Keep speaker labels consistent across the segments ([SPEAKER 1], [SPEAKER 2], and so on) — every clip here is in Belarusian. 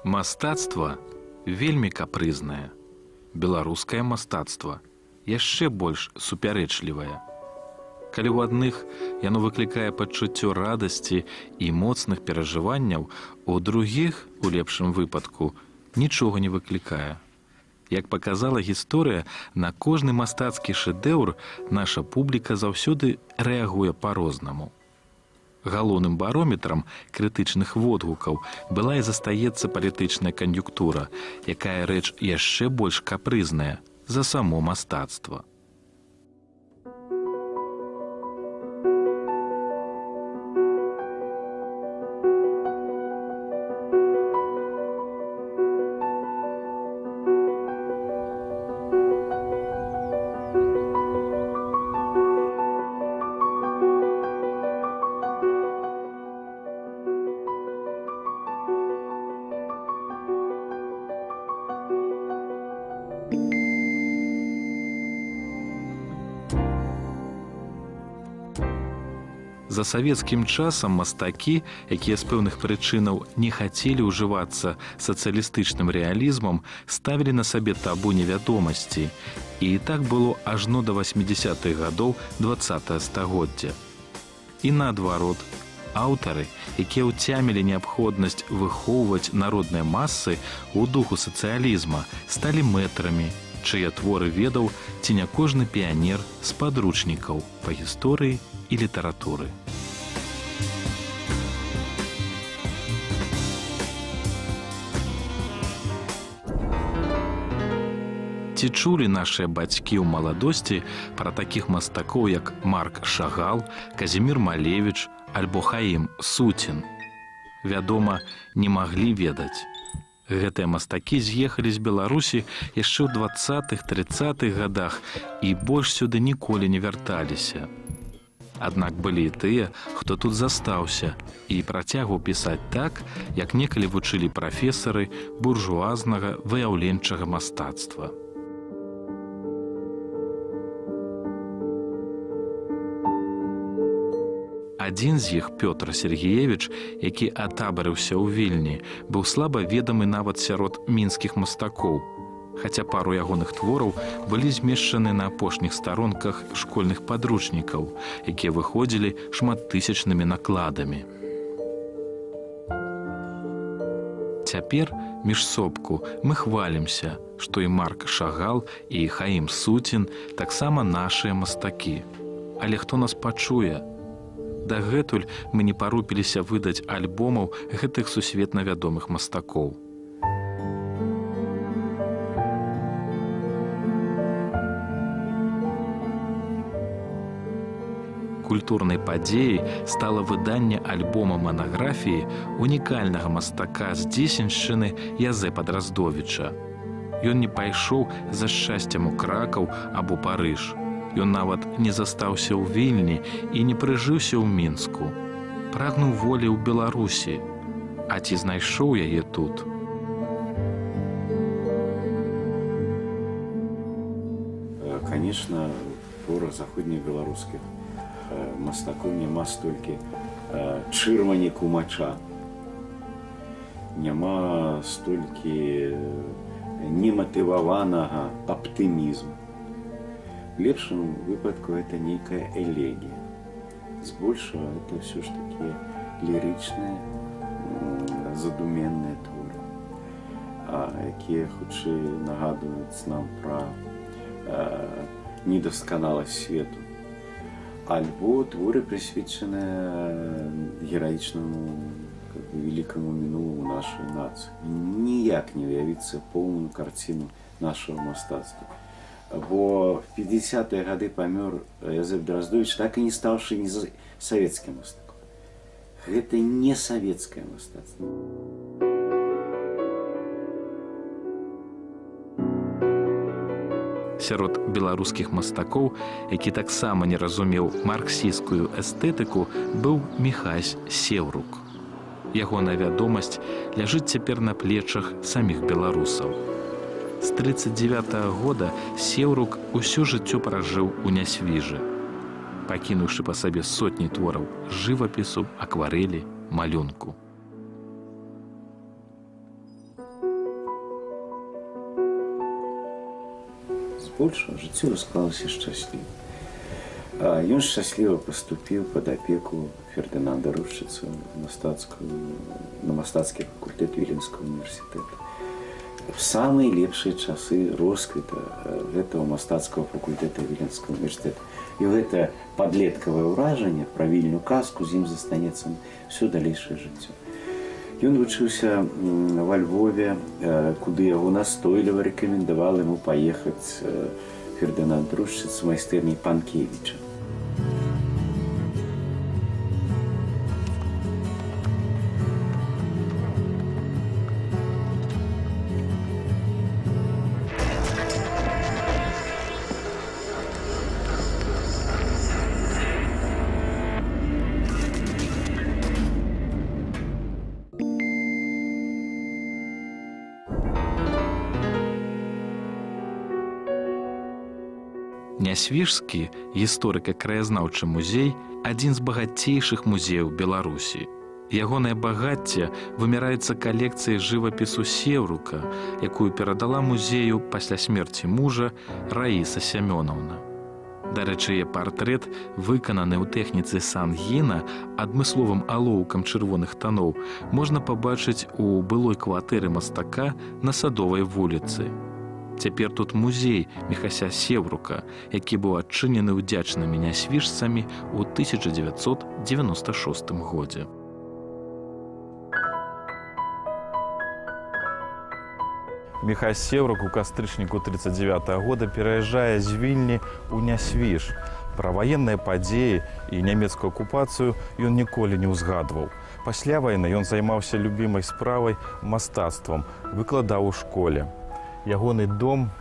[SPEAKER 1] Мастацтва вельмі капрызнае. Беларускае мастацтва яшчэ больш супярэчлівае. Калі ў адных яно выклікае пачуццё радасці і моцных перажыванняў, у другіх, у лепшым выпадку, нічога не выклікае. Як паказала гісторыя, на кожны мастацкі шэдэўр наша публіка заўсёды рэагуе па-рознаму. Галоўным барометрам крытычных водгукаў была і застаецца палітычная кан'юнктура, якая рэч яшчэ больш капрызная за само мастацтва. За савецкім часам мастакі, якія з пэўных прычынаў не хацелі ўжывацца сацыялістычным рэалізмам, ставілі на сабе табу невядомасці. І так было ажно да 80-х гадоў 20-е стагоддзя. І наадварот, аўтары, якія ўцямілі неабходнасць выхоўваць народныя масы ў духу сацыялізма, сталі мэтрамі, чые творы ведаў ці не кожны піянер з падручнікаў па гісторыі і літаратуры. Ці чулі нашыя бацькі ў маладосці пра такіх мастакоў, як Марк Шагал, Казімір Малевіч альбо Хаім Суцін? Вядома, не маглі ведаць. Гэтыя мастакі з'ехалі з Беларусі яшчэ ў 20-30-х гадах і больш сюды ніколі не вярталіся. Аднак былі і тыя, хто тут застаўся і працягваў пісаць так, як некалі вучылі прафесары буржуазнага выяўленчага мастацтва. Адзін з іх, Пётр Сергеевіч, які атабарыўся ў Вільні, быў слаба ведамы нават сярод мінскіх мастакоў, хаця пару ягоных твораў былі змешчаны на апошніх старонках школьных падручнікаў, якія выходзілі шматтысячнымі накладамі. Цяпер, міжсобку, мы хвалімся, што і Марк Шагал, і Хаім Суцін таксама нашыя мастакі. Але хто нас пачуе? Дагэтуль мы не парупіліся выдаць альбомаў гэтых сусветна вядомых мастакоў. Культурнай падзеяй стала выданне альбома манаграфіі унікальнага мастака з Дзесеншчыны Язэпа Драздовіча. Ён не пайшоў за шчасцем у Кракаў або Парыж. Ён нават не застаўся ў Вільні і не прыжыўся ў Мінску. Прагнуў волі ў Беларусі. А ці знайшоў яе тут?
[SPEAKER 2] Конечно, творах заходнебеларускіх мастакоў няма столькі чырвані кумача. Няма столькі нематываванага аптымізму. В лепшем выпадку это некая элегия. Збольшага это все ж таки лиричные, задуменные творы, якія хутчэй нагадваюць нам пра недасканаласць свету. Альбо творы, прысвечаныя гераічнаму великому мінулому нашай нацыі. Ніяк не уявіцца поўную карціну нашего мастацтва. Бо в 50-е гады памёр Язэп Драздовіч, так і не стаўшы ні савецкім мастаком. Гэта не савецкае мастацтва.
[SPEAKER 1] Сярод беларускіх мастакоў, які таксама не разумеў марксісцкую эстэтыку, быў Міхась Сеўрук. Ягоная вядомасць ляжыць цяпер на плечах саміх беларусаў. З 1939 года Сеўрук усё жыццё пражыў у нясвіжы, пакінуўшы па сабе сотні твораў жывапісу, акварэлі, малюнку.
[SPEAKER 2] Польшу, а жыццё расклалася шчасліва. Ён шчасліва паступіў пад апеку Фердынанда Рушчыца на мастацкі факультэт Віленскага універсітэта. В самыя лепшыя часы росквіта гэтага мастацкага факультэта Віленскага універсітэта. І гэта падлеткавае ўражанне пра вільную казку з ім застанецца ўсё далейшае жыццё. Ён вучыўся во Львове, куды яго настойліва рэкамендаваў яму паехаць Фердынанд Рушчыц з майстэрні Панкевіча.
[SPEAKER 1] Нясвіжскі гісторыка-краязнаўчы музей адзін з багацейшых музеяў Беларусі. Ягонае багацце вымяраецца калекцыяй жывапісу Сеўрука, якую перадала музею пасля смерці мужа Раіса Сямёнаўна. Дарэчы, яе партрэт, выкананы ў тэхніцы сангіна адмысловым алоўкам чырвоных таноў, можна пабачыць у былой кватэры мастака на Садовай вуліцы. Цяпер тут музей Міхася Сеўрука, які быў адчынены ўдзячнымі нясвіжцамі ў 1996 годзе. Міхась Сеўрук у кастрычніку 1939 года пераязджае з Вільні ў Нясвіж. Пра ваенныя падзеі і нямецкую акупацыю ён ніколі не ўзгадваў. Пасля вайны ён займаўся любімай справай мастацтвам, выкладаў у школе. Ягоны дом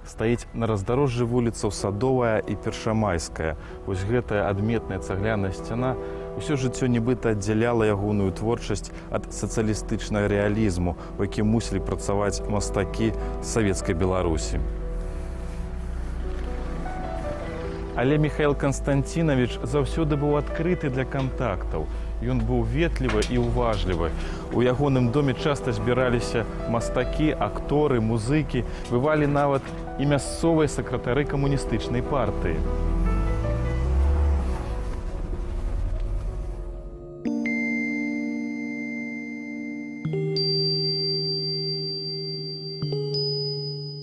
[SPEAKER 1] стаіць на раздарожжы вуліцаў Садовая і Першамайская. Вось гэтая адметная цагляная сцяна ўсё жыццё нібыта аддзяляла ягоную творчасць ад сацыялістычнага рэалізму, у якім мусілі працаваць мастакі савецкай Беларусі. Але Міхаіл Канстанцінавіч заўсёды быў адкрыты для кантактаў. Ён быў ветлівы і ўважлівы. У ягоным доме часта збіраліся мастакі, акторы, музыкі, бывалі нават і мясцовыя сакратары камуністычнай партыі.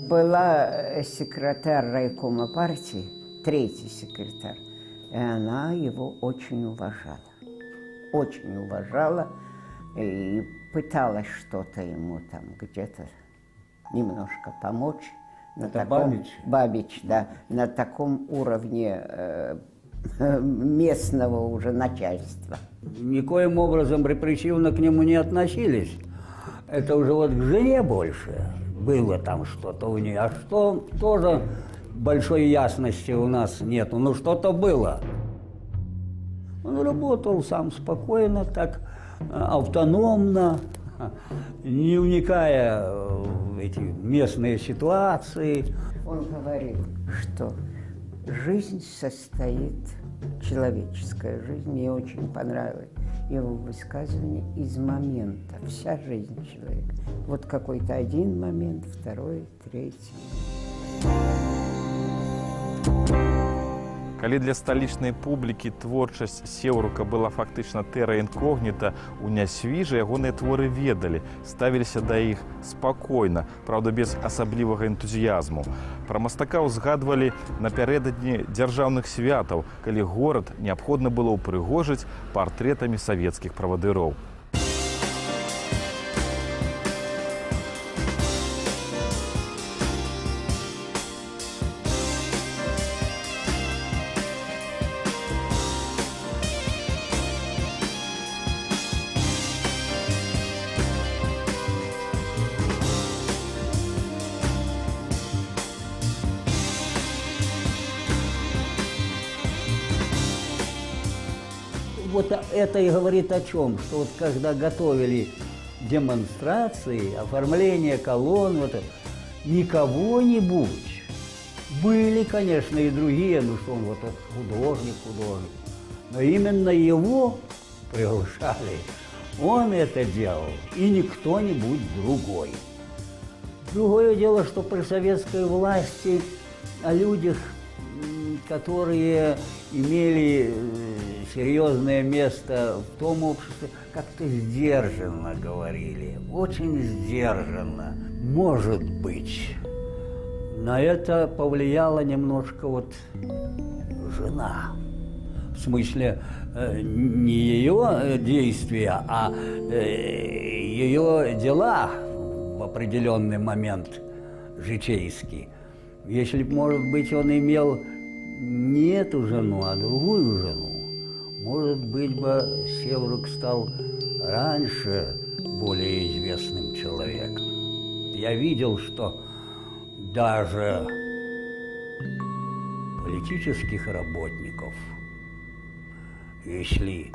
[SPEAKER 3] Была секретарь райкома партии, третий секретарь, и она его очень уважала. Очень уважала и пыталась что-то ему там где-то немножко помочь. На таком, Бабич, да, на таком уровне местного уже начальства.
[SPEAKER 4] Никоим образом репрессивно к нему не относились. Это уже вот к жене больше было там что-то у нее. А что, тоже большой ясности у нас нету. Ну, что-то было. Он работал сам спокойно, так автономно, не вникая в эти местные ситуации.
[SPEAKER 3] Он говорил, что жизнь состоит, человеческая жизнь, мне очень понравилось его высказывание, из момента. Вся жизнь человека. Вот какой-то один момент, второй, третий.
[SPEAKER 1] Калі для сталічнай публікі творчасць Сеўрука была фактычна тэра інкогніта, у Нясвіжы ягоныя творы ведалі, ставіліся да іх спакойна, праўда, без асаблівага энтузіязму. Пра мастака ўзгадвалі напярэдадні дзяржаўных святаў, калі горад неабходна было ўпрыгожыць партрэтамі савецкіх правадыроў.
[SPEAKER 4] Вот это и говорит о чем, что вот когда готовили демонстрации, оформление колонн, вот это, не кого-нибудь, были, конечно, и другие, ну что он вот художник, но именно его приглашали, он это делал, и не кто-нибудь другой. Другое дело, что при советской власти о людях, которые имели серьезное место в том обществе, как-то сдержанно говорили, очень сдержанно. Может быть, на это повлияла немножко вот жена. В смысле, не ее действия, а ее дела в определенный момент житейский. Если бы, может быть, он имел не эту жену, а другую жену, может быть бы Севрук стал раньше более известным человеком. Я видел, что даже политических работников, если,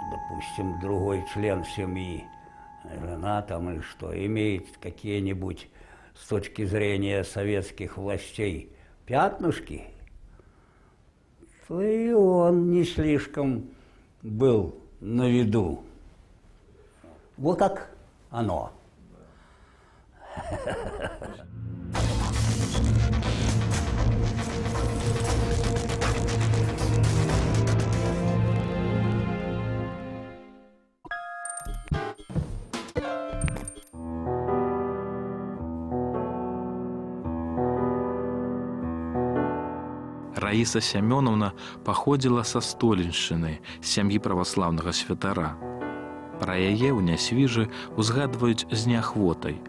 [SPEAKER 4] допустим, другой член семьи, жена там или что, имеет какие-нибудь с точки зрения советских властей пятнышки, то и он не слишком был на виду. Вот как оно.
[SPEAKER 1] Раіса Сямёнаўна паходзіла са Століншчыны, з сям'і праваслаўнага святара. Пра яе ў Нясвіжы узгадваюць з неахвотай.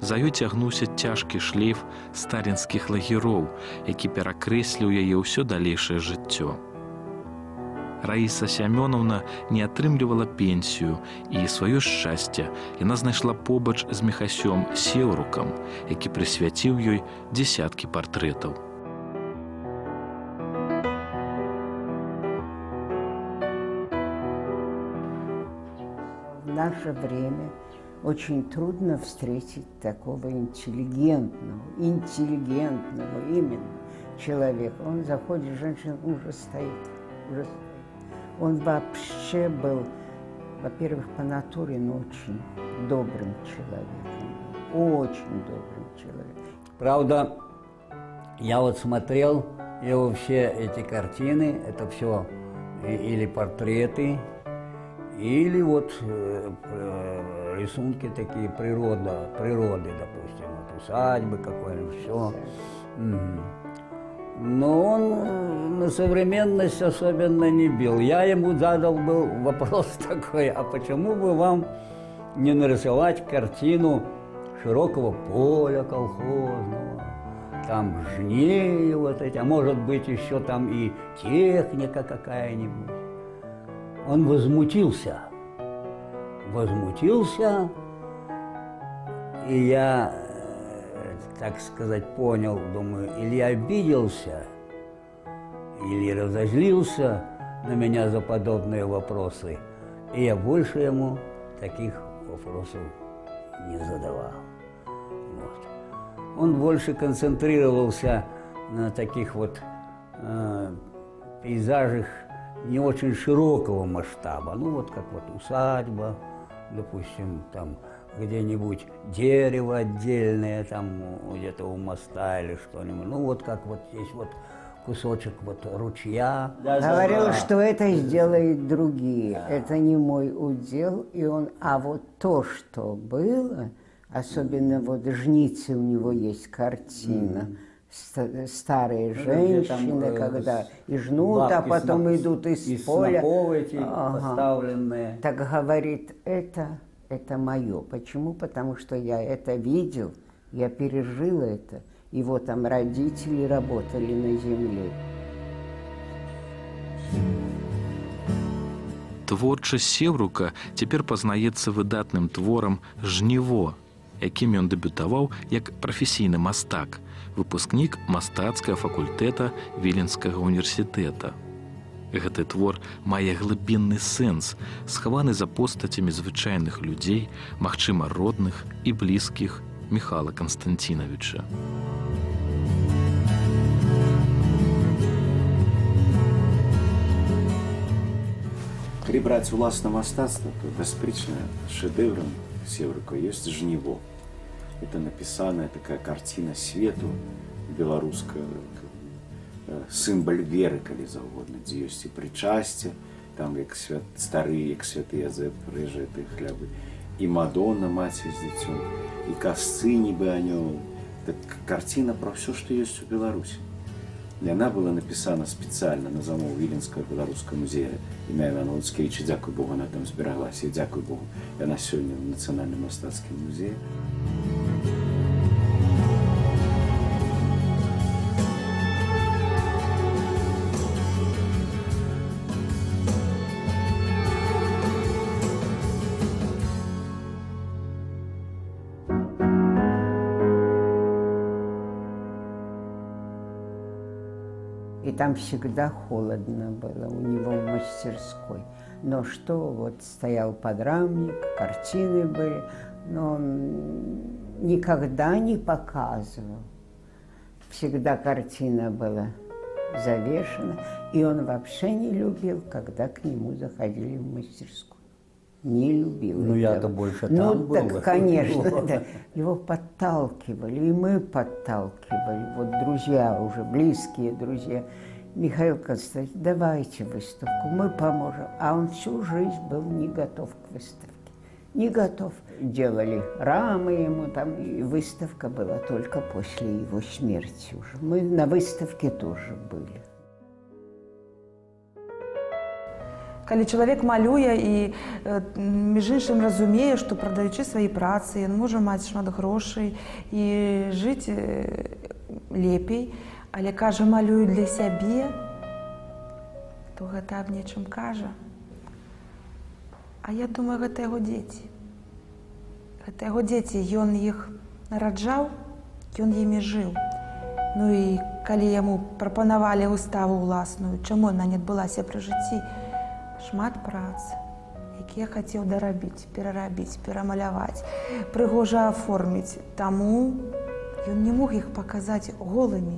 [SPEAKER 1] За ёй цягнуўся цяжкі шлейф сталінскіх лагероў, які перакрэсліў яе ўсё далейшае жыццё. Раіса Сямёнаўна не атрымлівала пенсію, і сваё шчасце яна знайшла побач з Міхасём Сеўрукам, які прысвяціў ёй дзесяткі партрэтаў.
[SPEAKER 3] В наше время очень трудно встретить такого интеллигентного именно человека. Он заходит, женщина уже стоит. Он вообще был, во-первых, по натуре, но очень добрым человеком. Очень добрым человеком.
[SPEAKER 4] Правда, я вот смотрел его все эти картины, это все или портреты, или вот рисунки такие природы, допустим, вот усадьбы какой-нибудь, все. Но он на современность особенно не бил. Я ему задал был вопрос такой: а почему бы вам не нарисовать картину широкого поля колхозного, там жней вот эти, а может быть еще там и техника какая-нибудь. Он возмутился, и я, так сказать, понял, думаю, или обиделся, или разозлился на меня за подобные вопросы, и я больше ему таких вопросов не задавал. Вот. Он больше концентрировался на таких вот пейзажах не очень широкого масштаба, ну вот как вот усадьба, допустим, там где-нибудь дерево отдельное, там где-то у моста или что-нибудь, ну вот как вот здесь вот кусочек вот ручья.
[SPEAKER 3] Говорил, что это сделают другие, это не мой удел, и он, а вот то, что было, особенно вот жницы, у него есть картина, старые женщины, когда и жнут, а потом идут из поля.
[SPEAKER 4] Эти поставленные.
[SPEAKER 3] Так говорит, это мое. Почему? Потому что я это видел, я пережил это. Его там родители работали на земле.
[SPEAKER 1] Творчасць Севрука цяпер пазнаецца выдатным творам «Жніво», якім ён дэбютаваў як прафесійны мастак, выпускнік мастацкага факультэта Віленскага універсітэта. Гэты твор мае глыбінны сэнс, схаваны за постацямі звычайных людзей, магчыма, родных і блізкіх Міхала Канстанцінавіча.
[SPEAKER 2] Калі браць уласна мастацтва, то бяспечна шэдэўрам Севрука есть «Жніво». Это написанная такая картина свету, беларуская сімбаль веры, калі заўгодна, дзе ёсць і прычасце, там як стары, як святы Язэп рэжа ты хлябы, і Мадонна, маці з дзіцём, і касцы нібы анёлы. Так карціна пра ўсё, што ёсць у Беларусі. Яна была напісана спецыяльна на замову Віленскага беларускага музея імя Івана Луцкевіча. Дзякуй Богу, она там збераглася, і дзякуй Богу, яна сёння ў Нацыянальным мастацкім музеі.
[SPEAKER 3] И там всегда холодно было у него в мастерской. Но что, вот стоял подрамник, картины были, но он никогда не показывал. Всегда картина была завешена, и он вообще не любил, когда к нему заходили в мастерскую. Не любил.
[SPEAKER 4] Ну, я-то больше там был.
[SPEAKER 3] Ну, так, конечно, да. Его подталкивали, и мы подталкивали. Вот друзья уже, близкие друзья. Михаил Константинович, давайте выставку, мы поможем. А он всю жизнь был не готов к выставке. Не готов. Делали рамы ему там, и выставка была только после его смерти уже. Мы на выставке тоже были.
[SPEAKER 5] Калі чалавек малюе і, між іншым, разумее, што прадаючы свае працы, ён можа маць шмат грошай і жыць лепей, але кажа, малюю для сябе, то гэта аб нечым кажа. А я думаю, гэта яго дзеці. Гэта яго дзеці, ён іх нараджаў, ён імі жыў. Ну і калі яму прапанавалі выставу ўласную, чаму яна не адбылася пры жыцці, шмат прац, якія хацеў дарабіць, перарабіць, перамаляваць, прыгожа аформіць. Таму ён не мог іх паказаць голымі.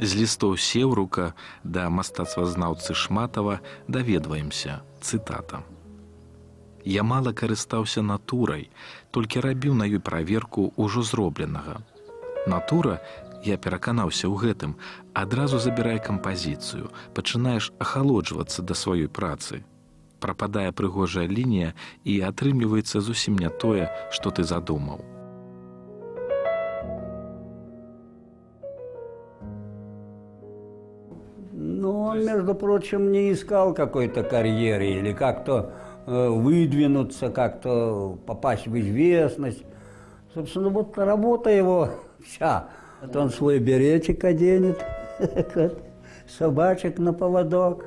[SPEAKER 1] З лістоў Сеўрука да мастацтвазнаўцы Шматава даведваемся, цытата. «Я мала карыстаўся натурай, толькі рабіў на ёй праверку ўжо зробленага. Натура, я пераканаўся ў гэтым, адразу забірае кампазіцыю, пачынаеш ахалоджвацца да сваёй працы. Прападае прыгожая лінія і атрымліваецца зусім не тое, што ты задумаў».
[SPEAKER 4] Ну, он, между прочим, не искал какой-то карьеры или как-то выдвинуться, как-то попасть в известность. Собственно, вот работа его вся. Вот он свой беретик оденет, собачек на поводок.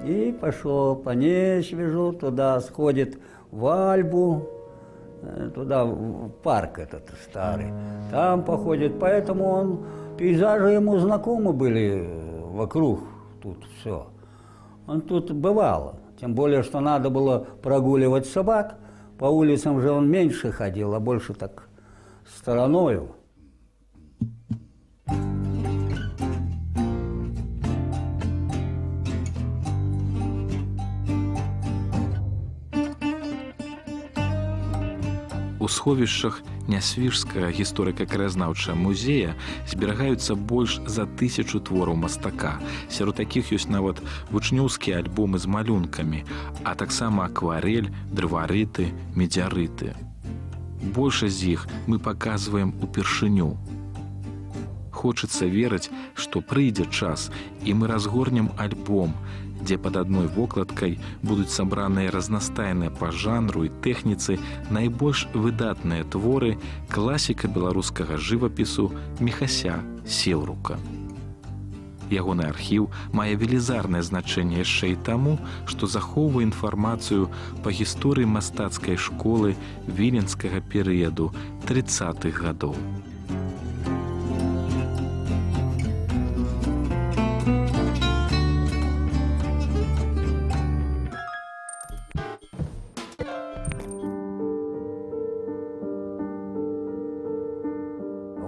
[SPEAKER 4] И пошел по Несвежу, туда сходит в Альбу, туда в парк этот старый. Там походит, поэтому он, пейзажи ему знакомы были вокруг, тут все. Он тут бывал, тем более, что надо было прогуливать собак. По улицам же он меньше ходил, а больше так стороною.
[SPEAKER 1] У сховішчах Нясвіжскага гісторыка-краязнаўчага музея зберагаюцца больш за 1000 твораў мастака. Сярод такіх ёсць нават вучнёўскія альбомы з малюнкамі, а таксама акварель, дрыварыты, медзярыты. Большасць з іх мы паказваем упершыню. Хочацца верыць, што прыйдзе час, і мы разгорнем альбом, дзе пад адной вокладкай будуць сабраныя разнастайныя па жанру і тэхніцы найбольш выдатныя творы класіка беларускага жывапісу Міхася Сеўрука. Ягоны архіў мае велізарнае значэнне яшчэ і таму, што захоўвае інфармацыю па гісторыі мастацкай школы віленскага перыяду 30-х гадоў.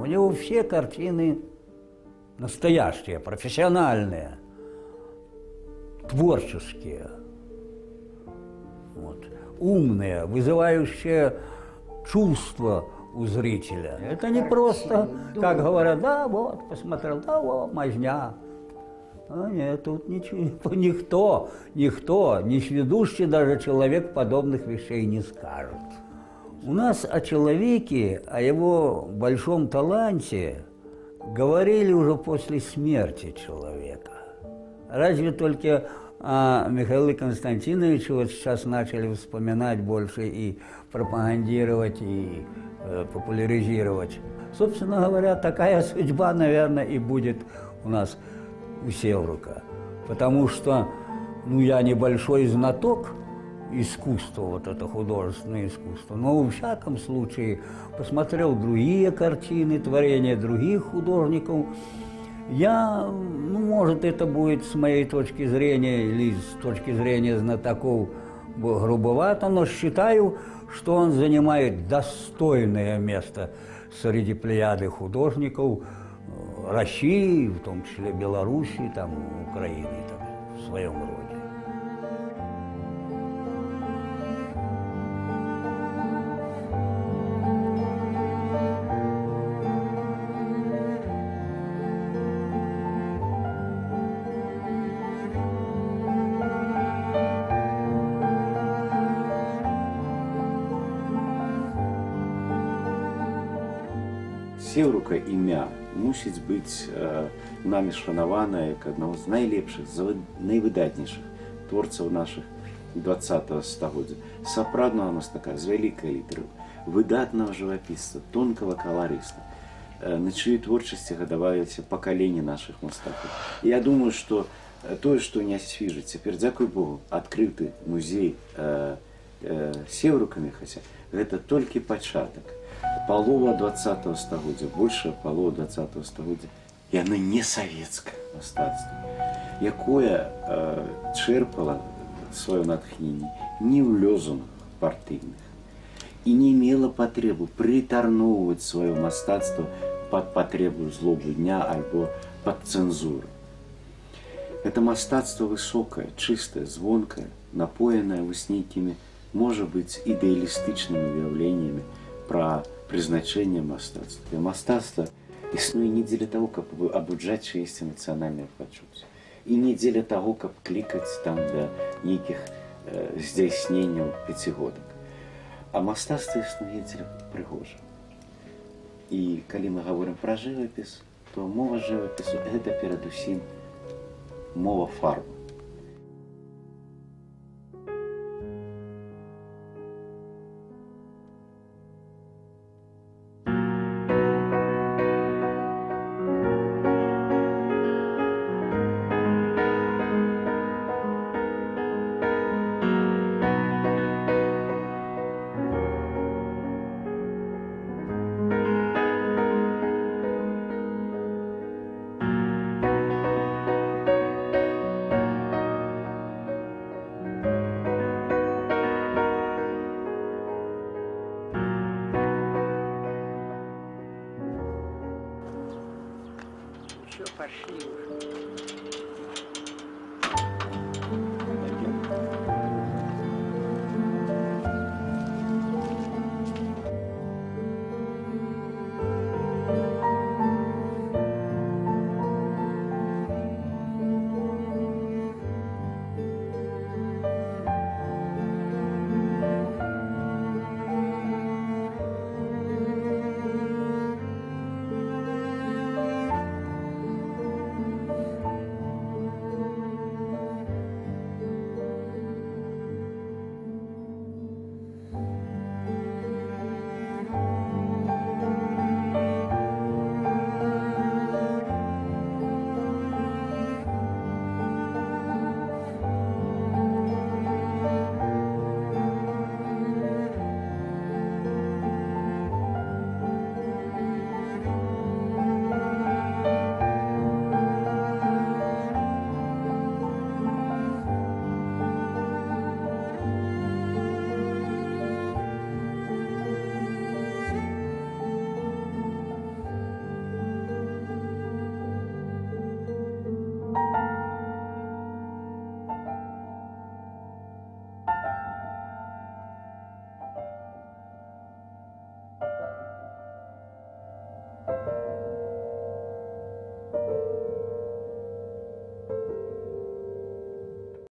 [SPEAKER 4] У него все картины настоящие, профессиональные, творческие, вот, умные, вызывающие чувства у зрителя. Это не просто, как говорят, да, вот, посмотрел, да, вот, мазня. А нет, тут ничего, никто, не сведущий даже человек подобных вещей не скажет. У нас о человеке, о его большом таланте говорили уже после смерти человека. Разве только о Михаиле Константиновиче вот сейчас начали вспоминать больше и пропагандировать, и популяризировать. Собственно говоря, такая судьба, наверное, и будет у нас у Севрука. Потому что, ну, я небольшой знаток искусства, вот это художественное искусство, но во всяком случае посмотрел другие картины, творения других художников. Я, ну, может, это будет с моей точки зрения или с точки зрения знатоков грубовато, но считаю, что он занимает достойное место среди плеяды художников России, в том числе Белоруссии, там, Украины, там, в своем роде.
[SPEAKER 2] Севрука імя мусіць быць нами шанаванае як аднаго з найлепшых, найвыдатнейшых творцаў нашых 20-го стагоддзя, сапраўднага мастака з вялікай літары, выдатнага жывапісца, тонкага каларыста, на чыёй творчасці гадаваліся пакаленні нашых мастакоў. Я думаю, што тое, што не асвіжыць, цяпер, дзякуй Богу, адкрыты музей севрукамі, хаця гэта толькі пачатак. Палова 20-го стагоддзя, большая палова 20-го стагоддзя, яно не савецкае мастацтва, якое чэрпала сваё натхненне не ў лёзунах партыйных і не мела патрэбу прытарноўваць сваё мастацтва пад патрэбу злобу дня альбо пад цэнзуру. Это мастацтва высокае, чыстае, звонкае, напоенае вось нейкімі, можа быць, ідэалістычнымі выяўленнямі пра прызначэнне мастацтва. Мастацтва існуе не дзеля таго, каб абуджаць чыесьці нацыянальныя пачуцці. І не дзеля таго, каб клікаць там для нейкіх здзяйсненняў пяцігодак. А мастацтва існуе дзеля прыгожа. І калі мы гаворым пра жывапіс, то мова жывапісу – гэта перадусім мова фарбы.
[SPEAKER 3] Пошли уже.